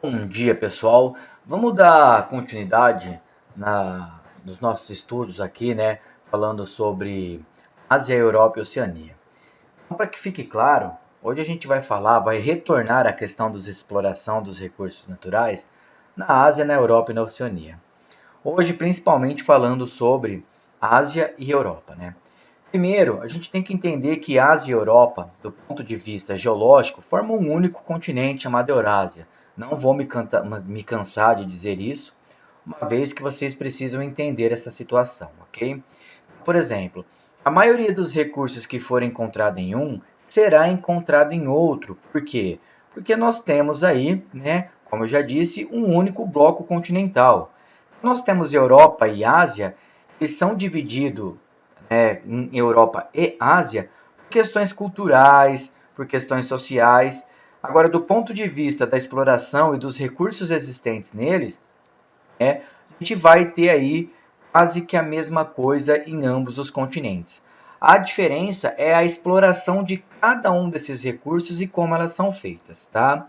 Bom dia, pessoal. Vamos dar continuidade nos nossos estudos aqui, né? Falando sobre Ásia, Europa e Oceania. Então, para que fique claro, hoje a gente vai retornar à questão da exploração dos recursos naturais na Ásia, na Europa e na Oceania. Hoje, principalmente falando sobre Ásia e Europa, né? Primeiro, a gente tem que entender que Ásia e Europa, do ponto de vista geológico, formam um único continente chamado Eurásia. Não vou me cansar de dizer isso, uma vez que vocês precisam entender essa situação, ok? Por exemplo, a maioria dos recursos que for encontrado em um será encontrado em outro. Por quê? Porque nós temos aí, né, como eu já disse, um único bloco continental. Nós temos Europa e Ásia, eles são divididos em Europa e Ásia por questões culturais, por questões sociais. Agora, do ponto de vista da exploração e dos recursos existentes neles, a gente vai ter aí quase que a mesma coisa em ambos os continentes. A diferença é a exploração de cada um desses recursos e como elas são feitas, tá?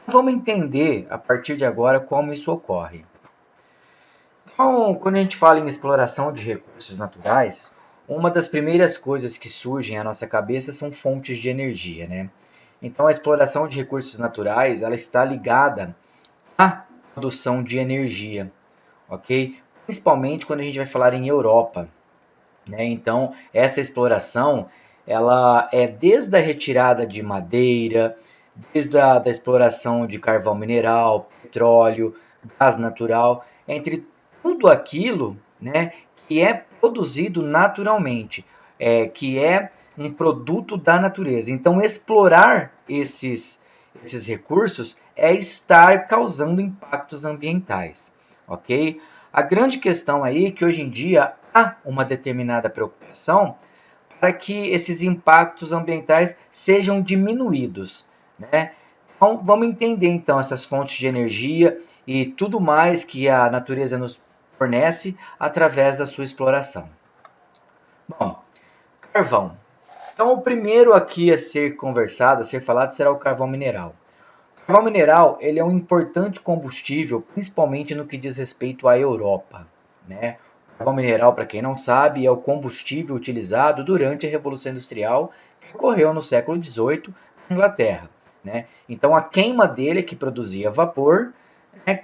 Vamos entender a partir de agora como isso ocorre. Então, quando a gente fala em exploração de recursos naturais, uma das primeiras coisas que surgem à nossa cabeça são fontes de energia, né? Então, a exploração de recursos naturais, ela está ligada à produção de energia, ok? Principalmente quando a gente vai falar em Europa, né? Então, essa exploração, ela é desde a retirada de madeira, desde a da exploração de carvão mineral, petróleo, gás natural, entre tudo aquilo, né, que é produzido naturalmente, que é um produto da natureza. Então, explorar esses recursos é estar causando impactos ambientais, ok? A grande questão aí é que hoje em dia há uma determinada preocupação para que esses impactos ambientais sejam diminuídos, né? Então, vamos entender então essas fontes de energia e tudo mais que a natureza nos fornece através da sua exploração. Bom, carvão. Então, o primeiro aqui a ser conversado, a ser falado, será o carvão mineral. O carvão mineral ele é um importante combustível, principalmente no que diz respeito à Europa, né? O carvão mineral, para quem não sabe, é o combustível utilizado durante a Revolução Industrial que ocorreu no século XVIII na Inglaterra, né? Então, a queima dele é que produzia vapor,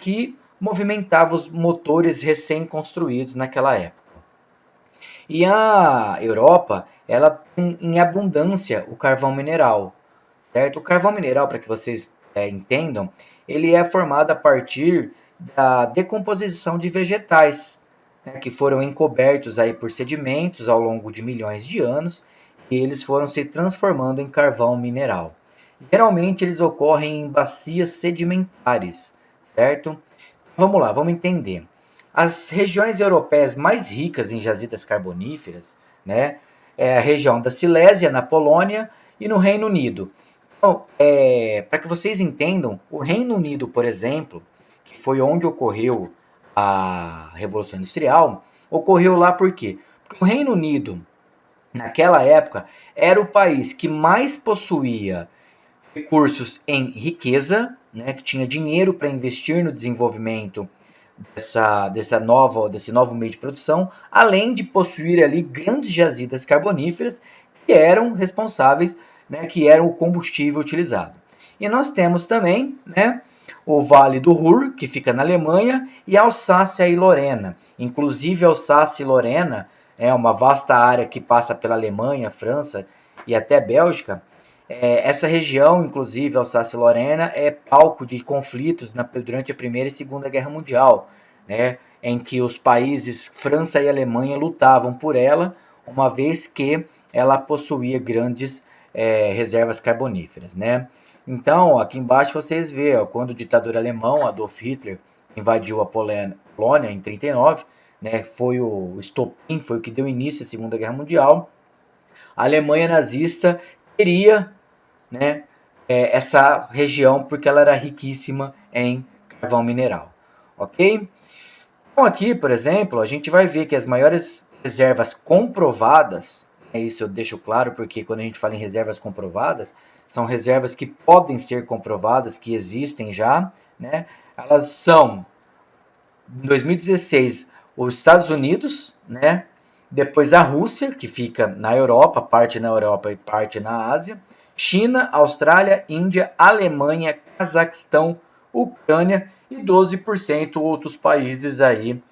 que movimentava os motores recém-construídos naquela época. E a Europa, ela tem em abundância o carvão mineral, certo? O carvão mineral, para que vocês entendam, ele é formado a partir da decomposição de vegetais, né, que foram encobertos aí por sedimentos ao longo de milhões de anos e eles foram se transformando em carvão mineral. Geralmente eles ocorrem em bacias sedimentares, certo? Vamos lá, vamos entender. As regiões europeias mais ricas em jazidas carboníferas, né, é a região da Silésia, na Polônia, e no Reino Unido. Então, para que vocês entendam, o Reino Unido, por exemplo, que foi onde ocorreu a Revolução Industrial, ocorreu lá por quê? Porque o Reino Unido, naquela época, era o país que mais possuía recursos em riqueza, né, que tinha dinheiro para investir no desenvolvimento desse novo meio de produção, além de possuir ali grandes jazidas carboníferas que eram responsáveis, né, que eram o combustível utilizado. E nós temos também, né, o Vale do Ruhr, que fica na Alemanha, e Alsácia e Lorena. Inclusive, Alsácia e Lorena é uma vasta área que passa pela Alemanha, França e até Bélgica. Essa região, inclusive, Alsácia e Lorena, é palco de conflitos durante a Primeira e Segunda Guerra Mundial, né, em que os países França e Alemanha lutavam por ela, uma vez que ela possuía grandes reservas carboníferas. Né? Então, aqui embaixo vocês veem, ó, quando o ditador alemão, Adolf Hitler, invadiu a Polônia em 1939, né, foi o estopim, foi o que deu início à Segunda Guerra Mundial. A Alemanha nazista queria, né, essa região porque ela era riquíssima em carvão mineral, ok? Então aqui, por exemplo, a gente vai ver que as maiores reservas comprovadas, isso eu deixo claro porque quando a gente fala em reservas comprovadas, são reservas que podem ser comprovadas, que existem já, né? Elas são, em 2016, os Estados Unidos, né? Depois a Rússia, que fica na Europa, parte na Europa e parte na Ásia, China, Austrália, Índia, Alemanha, Cazaquistão, Ucrânia e 12% outros países aí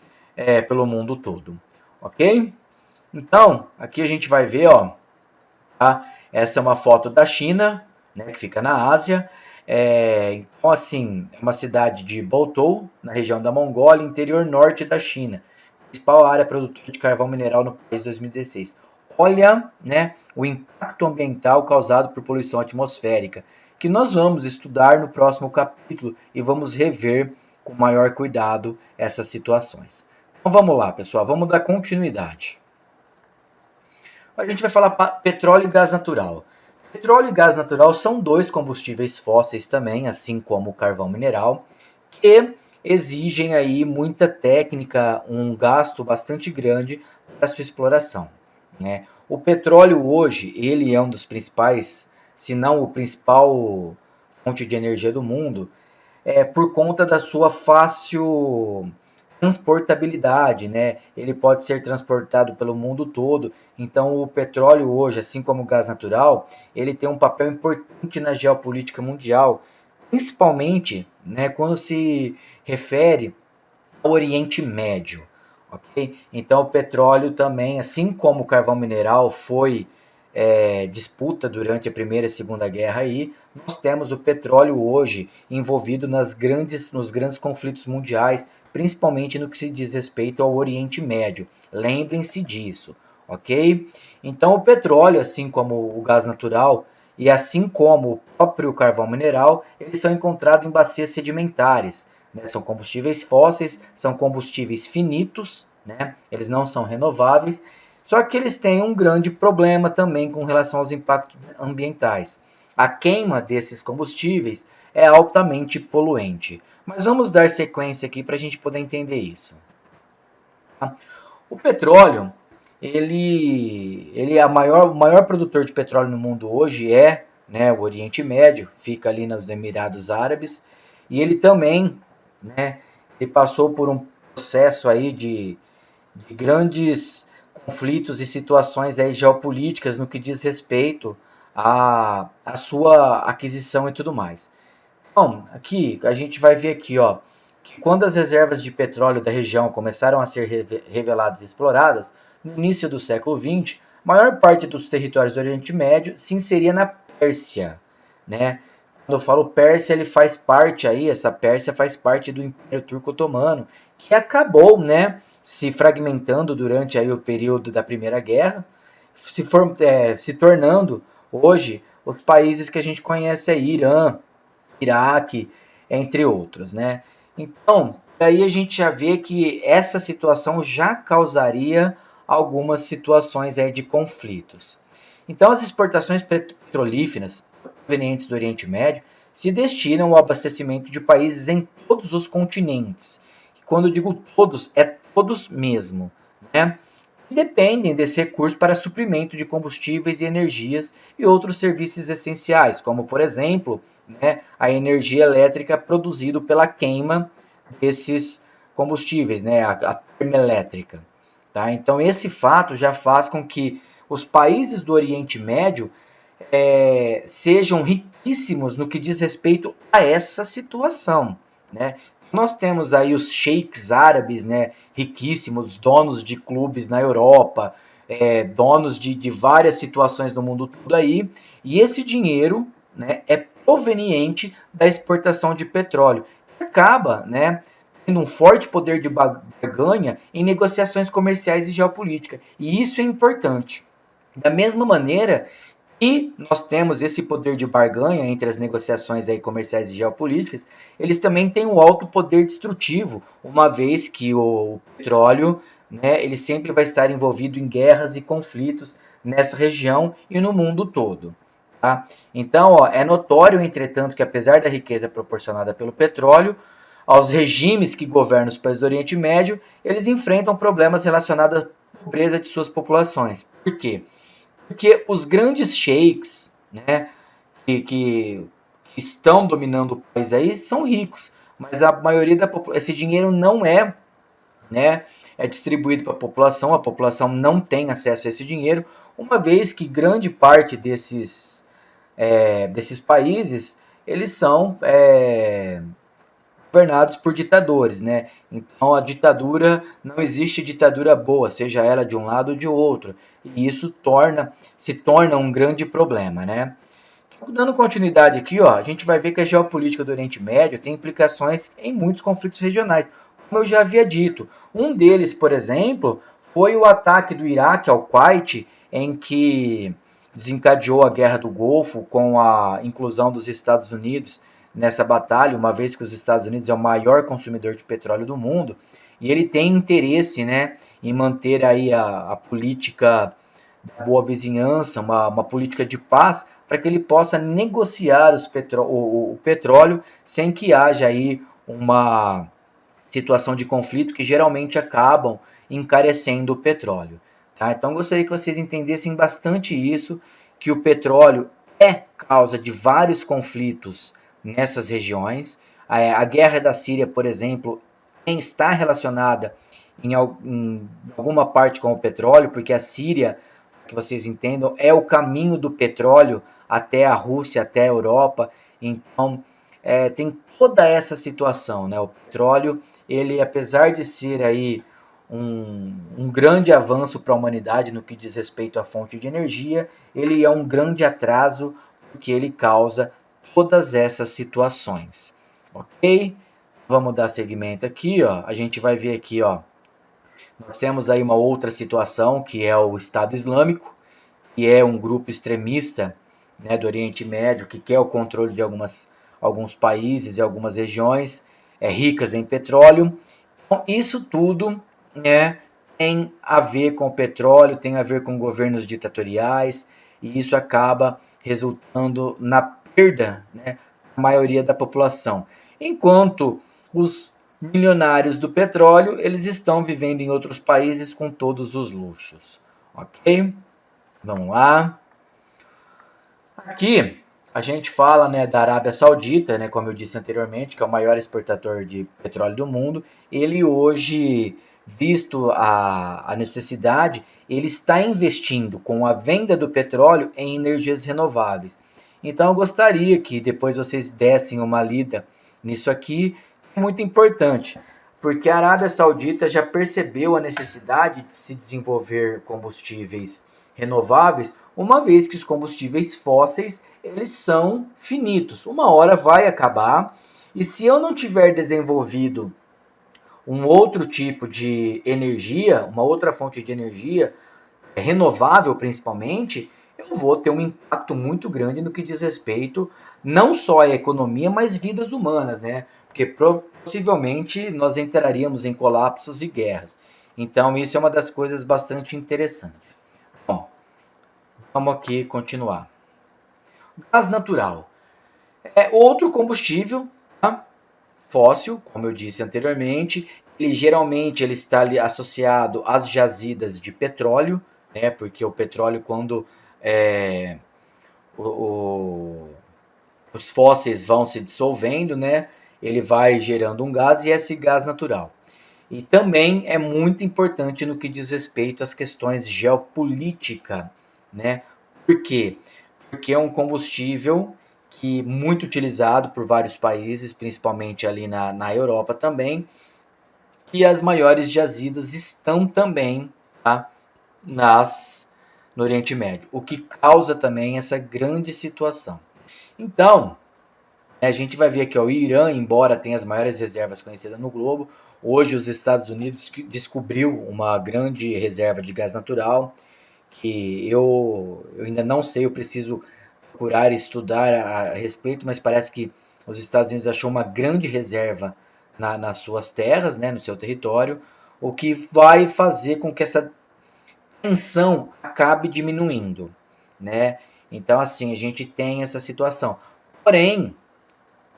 pelo mundo todo, ok? Então, aqui a gente vai ver, ó, tá? Essa é uma foto da China, né, que fica na Ásia. Então, assim, é uma cidade de Boutou, na região da Mongólia, interior norte da China. Principal área produtora de carvão mineral no país em 2016. Olha, né, o impacto ambiental causado por poluição atmosférica, que nós vamos estudar no próximo capítulo e vamos rever com maior cuidado essas situações. Então vamos lá, pessoal, vamos dar continuidade. A gente vai falar petróleo e gás natural. Petróleo e gás natural são dois combustíveis fósseis também, assim como o carvão mineral, que exigem aí muita técnica, um gasto bastante grande para sua exploração, né? O petróleo hoje, ele é um dos principais, se não o principal fonte de energia do mundo, por conta da sua fácil transportabilidade, né? Ele pode ser transportado pelo mundo todo. Então, o petróleo hoje, assim como o gás natural, ele tem um papel importante na geopolítica mundial, principalmente, né, quando se refere ao Oriente Médio, ok? Então, o petróleo também, assim como o carvão mineral foi disputa durante a Primeira e Segunda Guerra aí, nós temos o petróleo hoje envolvido nos grandes conflitos mundiais, principalmente no que se diz respeito ao Oriente Médio. Lembrem-se disso, ok? Então o petróleo, assim como o gás natural e assim como o próprio carvão mineral, eles são encontrados em bacias sedimentares, né? São combustíveis fósseis, são combustíveis finitos, né? Eles não são renováveis. Só que eles têm um grande problema também com relação aos impactos ambientais. A queima desses combustíveis é altamente poluente. Mas vamos dar sequência aqui para a gente poder entender isso. O petróleo, ele é o maior produtor de petróleo no mundo hoje né, o Oriente Médio, fica ali nos Emirados Árabes, e ele também, né, ele passou por um processo aí de grandes conflitos e situações aí geopolíticas no que diz respeito à sua aquisição e tudo mais. Então, aqui a gente vai ver aqui, ó, que quando as reservas de petróleo da região começaram a ser reveladas e exploradas, no início do século XX, a maior parte dos territórios do Oriente Médio se inseria na Pérsia, né? Quando eu falo Pérsia, ele faz parte aí, essa Pérsia faz parte do Império Turco Otomano, que acabou, né, se fragmentando durante aí o período da Primeira Guerra, se tornando hoje os países que a gente conhece aí, Irã, Iraque, entre outros, né? Então, aí a gente já vê que essa situação já causaria algumas situações aí de conflitos. Então, as exportações petrolíferas provenientes do Oriente Médio se destinam ao abastecimento de países em todos os continentes. Quando eu digo todos, é todos mesmo, né? E dependem desse recurso para suprimento de combustíveis e energias e outros serviços essenciais, como, por exemplo, né, a energia elétrica produzida pela queima desses combustíveis, né, a termoelétrica. Tá? Então, esse fato já faz com que os países do Oriente Médio sejam riquíssimos no que diz respeito a essa situação, né? Nós temos aí os sheiks árabes, né, riquíssimos, donos de clubes na Europa, donos de várias situações no mundo todo aí, e esse dinheiro, né, é proveniente da exportação de petróleo. Acaba, né, tendo um forte poder de barganha em negociações comerciais e geopolítica. E isso é importante. Da mesma maneira e nós temos esse poder de barganha entre as negociações aí comerciais e geopolíticas, eles também têm um alto poder destrutivo, uma vez que o petróleo, né, ele sempre vai estar envolvido em guerras e conflitos nessa região e no mundo todo. Tá? Então, ó, é notório, entretanto, que apesar da riqueza proporcionada pelo petróleo, aos regimes que governam os países do Oriente Médio, eles enfrentam problemas relacionados à pobreza de suas populações. Por quê? Porque os grandes sheiks, né, que estão dominando o país aí são ricos, mas a maioria esse dinheiro não é, né, é distribuído para a população não tem acesso a esse dinheiro, uma vez que grande parte desses países, eles são governados por ditadores, né? Então a ditadura, não existe ditadura boa, seja ela de um lado ou de outro, e isso se torna um grande problema, né? Dando continuidade aqui, ó, a gente vai ver que a geopolítica do Oriente Médio tem implicações em muitos conflitos regionais, como eu já havia dito. Um deles, por exemplo, foi o ataque do Iraque ao Kuwait, em que desencadeou a Guerra do Golfo com a inclusão dos Estados Unidos nessa batalha, uma vez que os Estados Unidos é o maior consumidor de petróleo do mundo, e ele tem interesse, né, em manter aí a política da boa vizinhança, uma política de paz, para que ele possa negociar o petróleo sem que haja aí uma situação de conflito que geralmente acabam encarecendo o petróleo. Tá? Então gostaria que vocês entendessem bastante isso, que o petróleo é causa de vários conflitos nessas regiões. A guerra da Síria, por exemplo, está relacionada em alguma parte com o petróleo, porque a Síria, que vocês entendam, é o caminho do petróleo até a Rússia, até a Europa. Então, tem toda essa situação, né? O petróleo, ele, apesar de ser aí um grande avanço para a humanidade no que diz respeito à fonte de energia, ele é um grande atraso porque ele causa todas essas situações, ok? Vamos dar seguimento aqui, ó. A gente vai ver aqui, ó. Nós temos aí uma outra situação que é o Estado Islâmico, que é um grupo extremista, né, do Oriente Médio que quer o controle de alguns países e algumas regiões ricas em petróleo. Então, isso tudo, né, tem a ver com o petróleo, tem a ver com governos ditatoriais, e isso acaba resultando na perda, né, da maioria da população. Enquanto os milionários do petróleo, eles estão vivendo em outros países com todos os luxos. Ok? Vamos lá. Aqui a gente fala, né, da Arábia Saudita, né, como eu disse anteriormente, que é o maior exportador de petróleo do mundo. Ele hoje, visto a necessidade, ele está investindo com a venda do petróleo em energias renováveis. Então eu gostaria que depois vocês dessem uma lida nisso aqui, é muito importante, porque a Arábia Saudita já percebeu a necessidade de se desenvolver combustíveis renováveis, uma vez que os combustíveis fósseis eles são finitos. Uma hora vai acabar, e se eu não tiver desenvolvido um outro tipo de energia, uma outra fonte de energia, renovável principalmente, eu vou ter um impacto muito grande no que diz respeito não só à economia, mas vidas humanas, né? Porque possivelmente nós entraríamos em colapsos e guerras. Então isso é uma das coisas bastante interessantes. Bom, vamos aqui continuar. Gás natural é outro combustível, tá? Fóssil, como eu disse anteriormente. Ele está ali associado às jazidas de petróleo, né? Porque o petróleo, quando o, o, os fósseis vão se dissolvendo, né? Ele vai gerando um gás, e esse gás natural. E também é muito importante no que diz respeito às questões geopolíticas, né? Por quê? Porque é um combustível que muito utilizado por vários países, principalmente ali na Europa também, e as maiores jazidas estão também, tá, no Oriente Médio, o que causa também essa grande situação. Então, a gente vai ver aqui, ó, o Irã, embora tenha as maiores reservas conhecidas no globo, hoje os Estados Unidos descobriu uma grande reserva de gás natural, que eu ainda não sei, eu preciso procurar e estudar a respeito, mas parece que os Estados Unidos achou uma grande reserva nas suas terras, né, no seu território, o que vai fazer com que essa tensão acabe diminuindo, né? Então, assim, a gente tem essa situação. Porém,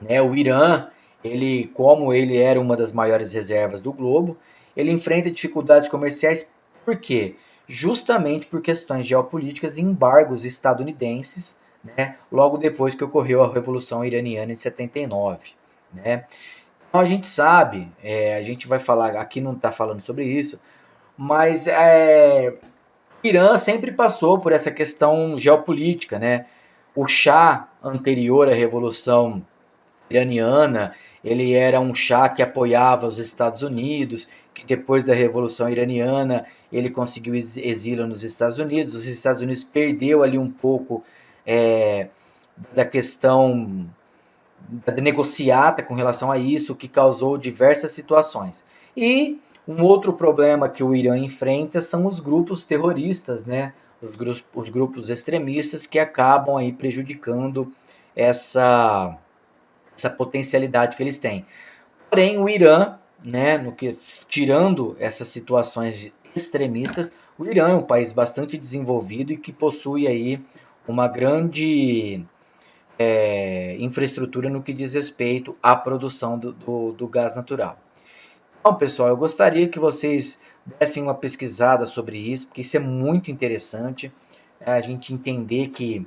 né, o Irã, ele, como ele era uma das maiores reservas do globo, ele enfrenta dificuldades comerciais. Por quê? Justamente por questões geopolíticas e embargos estadunidenses, né, logo depois que ocorreu a Revolução Iraniana em 79. Né? Então a gente sabe, a gente vai falar, aqui não está falando sobre isso, mas o Irã sempre passou por essa questão geopolítica, né? O Shah anterior à Revolução Iraniana, ele era um Shah que apoiava os Estados Unidos, que depois da Revolução Iraniana ele conseguiu exílio nos Estados Unidos. Os Estados Unidos perdeu ali um pouco é, da questão da negociata com relação a isso, o que causou diversas situações. E um outro problema que o Irã enfrenta são os grupos terroristas, né? Os grupos extremistas que acabam aí prejudicando essa potencialidade que eles têm. Porém, o Irã, né, no que, tirando essas situações extremistas, o Irã é um país bastante desenvolvido e que possui aí uma grande infraestrutura no que diz respeito à produção do gás natural. Então, pessoal, eu gostaria que vocês dessem uma pesquisada sobre isso, porque isso é muito interessante, a gente entender que,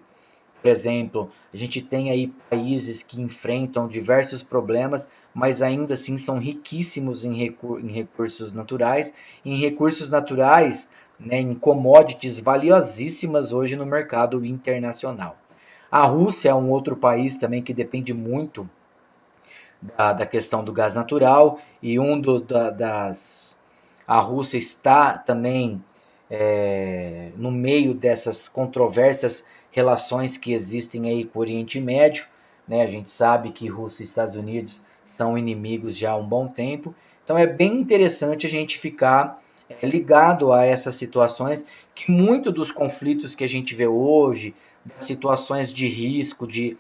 por exemplo, a gente tem aí países que enfrentam diversos problemas, mas ainda assim são riquíssimos em recursos naturais, né, em commodities valiosíssimas hoje no mercado internacional. A Rússia é um outro país também que depende muito da questão do gás natural e a Rússia está também no meio dessas controversas relações que existem aí com o Oriente Médio, né? A gente sabe que Rússia e Estados Unidos são inimigos já há um bom tempo, então é bem interessante a gente ficar ligado a essas situações, que muito dos conflitos que a gente vê hoje, das situações de risco, de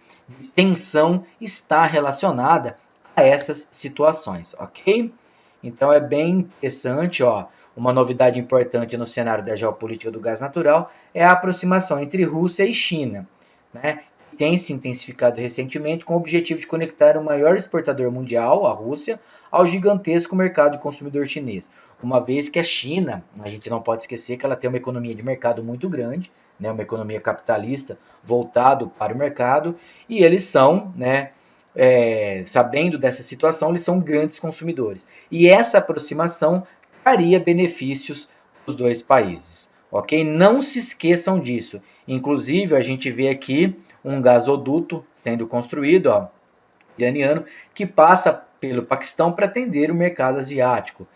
tensão, está relacionada a essas situações, ok? Então é bem interessante, ó, uma novidade importante no cenário da geopolítica do gás natural é a aproximação entre Rússia e China, né? Tem se intensificado recentemente com o objetivo de conectar o maior exportador mundial, a Rússia, ao gigantesco mercado consumidor chinês. Uma vez que a China, a gente não pode esquecer que ela tem uma economia de mercado muito grande, né, uma economia capitalista voltado para o mercado, e eles são, né, sabendo dessa situação, eles são grandes consumidores. E essa aproximação traria benefícios para os dois países. Ok? Não se esqueçam disso. Inclusive, a gente vê aqui um gasoduto sendo construído, ó, iraniano, que passa pelo Paquistão para atender o mercado asiático.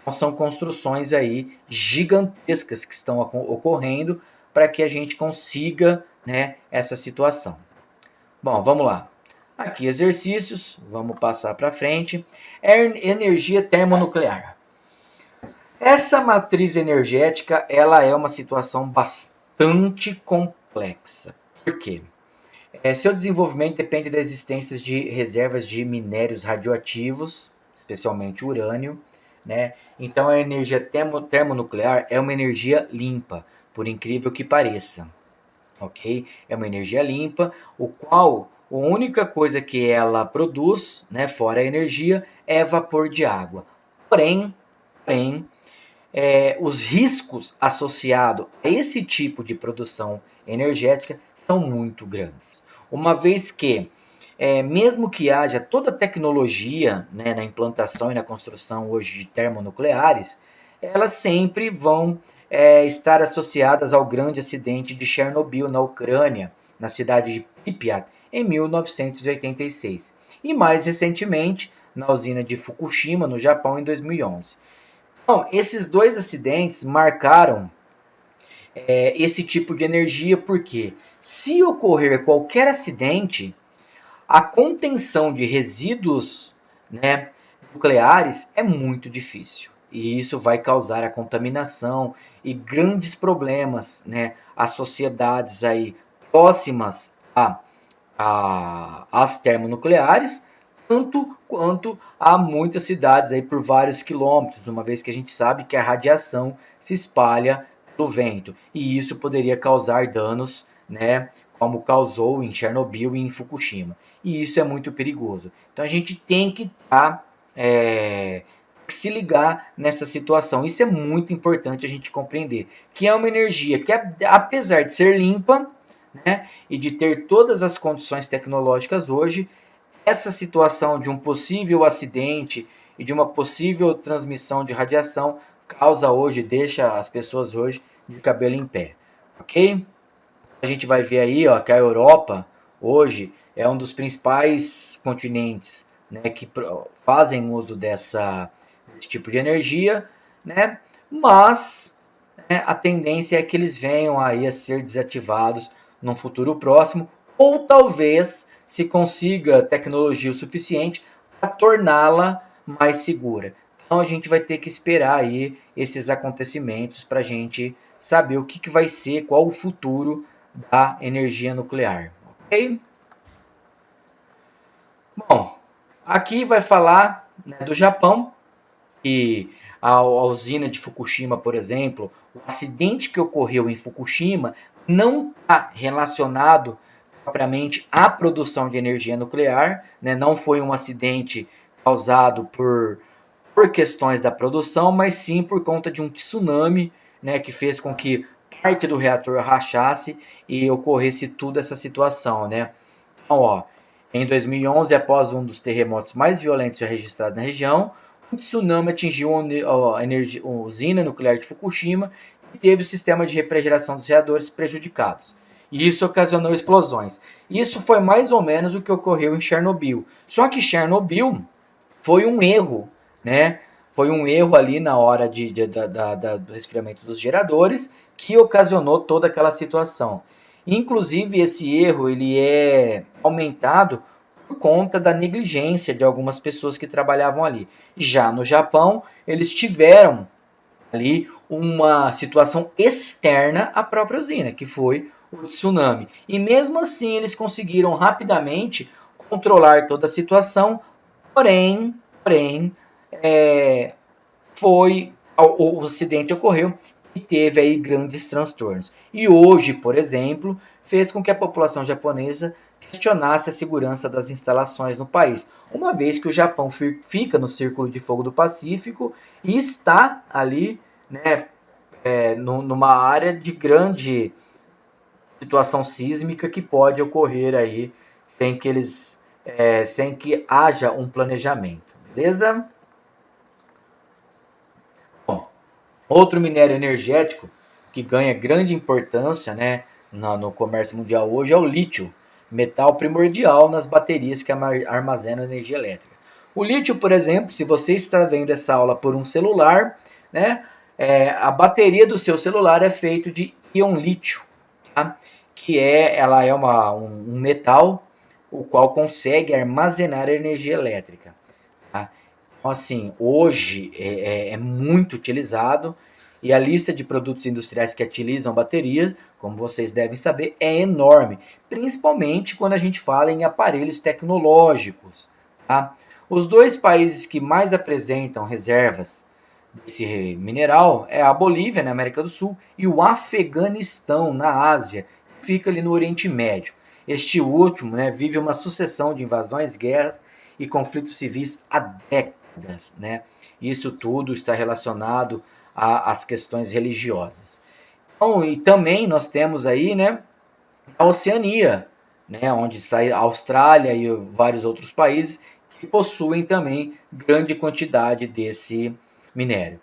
Então, são construções aí gigantescas que estão ocorrendo para que a gente consiga, né, essa situação. Bom, vamos lá. Aqui exercícios, vamos passar para frente. Energia termonuclear. Essa matriz energética, ela é uma situação bastante complexa. Por quê? Seu desenvolvimento depende da existência de reservas de minérios radioativos, especialmente urânio, né? Então a energia termonuclear é uma energia limpa, por incrível que pareça, ok? É uma energia limpa, o qual a única coisa que ela produz, né, fora a energia, é vapor de água. Porém, os riscos associados a esse tipo de produção energética são muito grandes. Uma vez que, mesmo que haja toda a tecnologia, né, na implantação e na construção hoje de termonucleares, elas sempre vão estar associadas ao grande acidente de Chernobyl, na Ucrânia, na cidade de Pripyat, em 1986. E mais recentemente, na usina de Fukushima, no Japão, em 2011. Então, esses dois acidentes marcaram esse tipo de energia, porque se ocorrer qualquer acidente, a contenção de resíduos, né, nucleares é muito difícil. E isso vai causar a contaminação e grandes problemas, né, às sociedades aí próximas às termonucleares, tanto quanto a muitas cidades aí por vários quilômetros, uma vez que a gente sabe que a radiação se espalha pelo vento. E isso poderia causar danos, né, como causou em Chernobyl e em Fukushima. E isso é muito perigoso. Então a gente tem que se ligar nessa situação. Isso é muito importante a gente compreender. Que é uma energia que, apesar de ser limpa, né, e de ter todas as condições tecnológicas hoje, essa situação de um possível acidente e de uma possível transmissão de radiação causa hoje, deixa as pessoas hoje de cabelo em pé, ok? A gente vai ver aí, ó, que a Europa hoje é um dos principais continentes, né, que fazem uso desse tipo de energia, né? Mas, né, a tendência é que eles venham aí a ser desativados num futuro próximo, ou talvez se consiga tecnologia o suficiente para torná-la mais segura. Então a gente vai ter que esperar aí esses acontecimentos para a gente saber o que vai ser, qual o futuro da energia nuclear. Ok? Bom, aqui vai falar, né, do Japão, que a usina de Fukushima, por exemplo, o acidente que ocorreu em Fukushima não está relacionado propriamente à produção de energia nuclear, né? Não foi um acidente causado por questões da produção, mas sim por conta de um tsunami, né, que fez com que parte do reator rachasse e ocorresse toda essa situação, né? Então, ó, em 2011, após um dos terremotos mais violentos já registrados na região, um tsunami atingiu a usina nuclear de Fukushima e teve o sistema de refrigeração dos reatores prejudicados. E isso ocasionou explosões. Isso foi mais ou menos o que ocorreu em Chernobyl. Só que Chernobyl foi um erro, né? Foi um erro ali na hora do resfriamento dos geradores que ocasionou toda aquela situação. Inclusive, esse erro ele é aumentado por conta da negligência de algumas pessoas que trabalhavam ali. Já no Japão, eles tiveram ali uma situação externa à própria usina, que foi o tsunami. E mesmo assim, eles conseguiram rapidamente controlar toda a situação, porém, é, o acidente ocorreu e teve aí grandes transtornos. E hoje, por exemplo, fez com que a população japonesa questionasse a segurança das instalações no país, uma vez que o Japão fica no Círculo de Fogo do Pacífico e está ali, né, numa área de grande situação sísmica que pode ocorrer aí sem que haja um planejamento, beleza? Bom, outro minério energético que ganha grande importância, né, no comércio mundial hoje é o lítio, metal primordial nas baterias que armazenam energia elétrica. O lítio, por exemplo, se você está vendo essa aula por um celular, né, a bateria do seu celular é feita de íon lítio, tá? Ela é um metal o qual consegue armazenar energia elétrica. Tá? Então, assim, hoje é muito utilizado e a lista de produtos industriais que utilizam baterias, como vocês devem saber, é enorme, principalmente quando a gente fala em aparelhos tecnológicos. Tá? Os dois países que mais apresentam reservas desse mineral é a Bolívia, na América do Sul, e o Afeganistão, na Ásia, que fica ali no Oriente Médio. Este último, né, vive uma sucessão de invasões, guerras e conflitos civis há décadas, né? Isso tudo está relacionado às questões religiosas. Então, e também nós temos aí, né, a Oceania, né, onde está a Austrália e vários outros países que possuem também grande quantidade desse minério.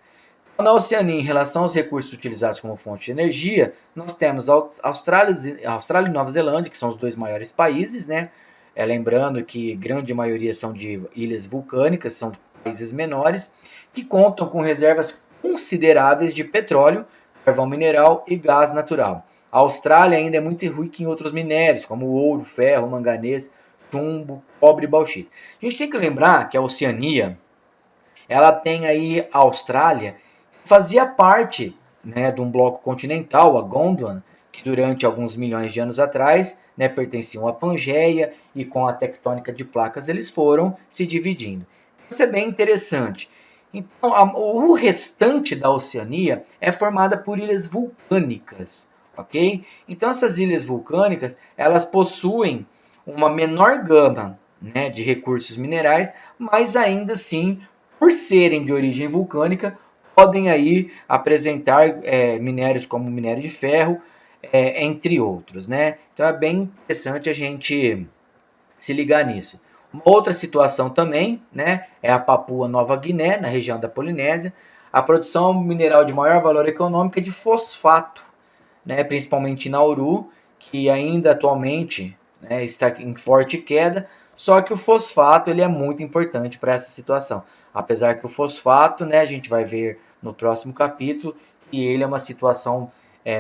Na Oceania, em relação aos recursos utilizados como fonte de energia, nós temos a Austrália e Nova Zelândia, que são os dois maiores países, né? Lembrando que grande maioria são de ilhas vulcânicas, são países menores, que contam com reservas consideráveis de petróleo, carvão mineral e gás natural. A Austrália ainda é muito rica em outros minérios, como ouro, ferro, manganês, chumbo, cobre e bauxita. A gente tem que lembrar que a Oceania, ela tem aí a Austrália, que fazia parte, né, de um bloco continental, a Gondwana, que durante alguns milhões de anos atrás, né, pertenciam à Pangeia e com a tectônica de placas eles foram se dividindo. Isso é bem interessante. Então, o restante da Oceania é formada por ilhas vulcânicas, ok? Então, essas ilhas vulcânicas, elas possuem uma menor gama, né, de recursos minerais, mas ainda assim, por serem de origem vulcânica, podem aí apresentar minérios como minério de ferro, entre outros, né? Então é bem interessante a gente se ligar nisso. Outra situação também, né, é a Papua Nova Guiné, na região da Polinésia. A produção mineral de maior valor econômico é de fosfato, né, principalmente Nauru, que ainda atualmente, né, está em forte queda, só que o fosfato ele é muito importante para essa situação. Apesar que o fosfato, né, a gente vai ver no próximo capítulo, que ele é uma situação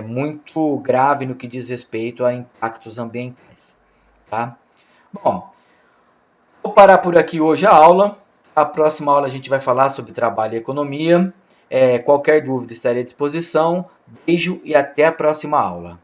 muito grave no que diz respeito a impactos ambientais. Tá? Bom, vou parar por aqui hoje a aula. A próxima aula a gente vai falar sobre trabalho e economia. Qualquer dúvida estarei à disposição. Beijo e até a próxima aula.